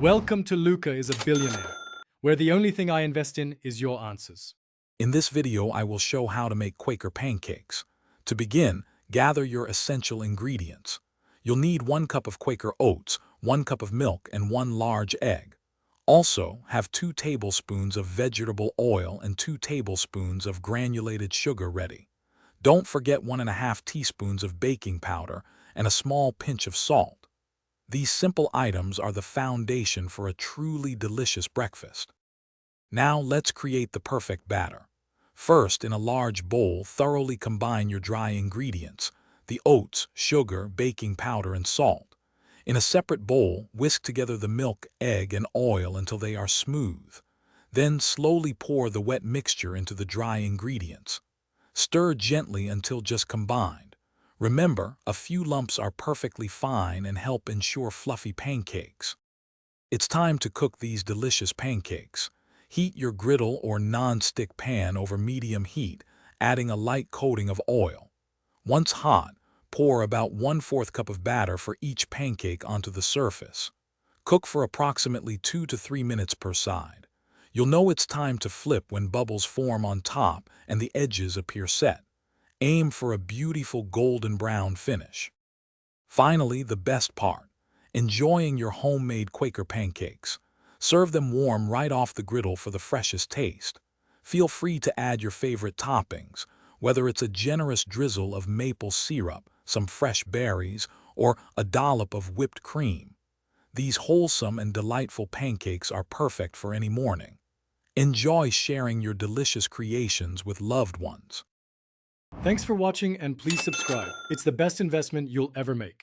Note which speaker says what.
Speaker 1: Welcome to Luca is a Billionaire, where the only thing I invest in is your answers.
Speaker 2: In this video, I will show how to make Quaker pancakes. To begin, gather your essential ingredients. You'll need 1 cup of Quaker oats, 1 cup of milk, and 1 large egg. Also, have 2 tablespoons of vegetable oil and 2 tablespoons of granulated sugar ready. Don't forget 1½ teaspoons of baking powder and a small pinch of salt. These simple items are the foundation for a truly delicious breakfast. Now let's create the perfect batter. First, in a large bowl, thoroughly combine your dry ingredients, the oats, sugar, baking powder, and salt. In a separate bowl, whisk together the milk, egg, and oil until they are smooth. Then slowly pour the wet mixture into the dry ingredients. Stir gently until just combined. Remember, a few lumps are perfectly fine and help ensure fluffy pancakes. It's time to cook these delicious pancakes. Heat your griddle or non-stick pan over medium heat, adding a light coating of oil. Once hot, pour about 1/4 cup of batter for each pancake onto the surface. Cook for approximately 2 to 3 minutes per side. You'll know it's time to flip when bubbles form on top and the edges appear set. Aim for a beautiful golden brown finish. Finally, the best part: enjoying your homemade Quaker pancakes. Serve them warm right off the griddle for the freshest taste. Feel free to add your favorite toppings, whether it's a generous drizzle of maple syrup, some fresh berries, or a dollop of whipped cream. These wholesome and delightful pancakes are perfect for any morning. Enjoy sharing your delicious creations with loved ones.
Speaker 1: Thanks for watching and please subscribe. It's the best investment you'll ever make.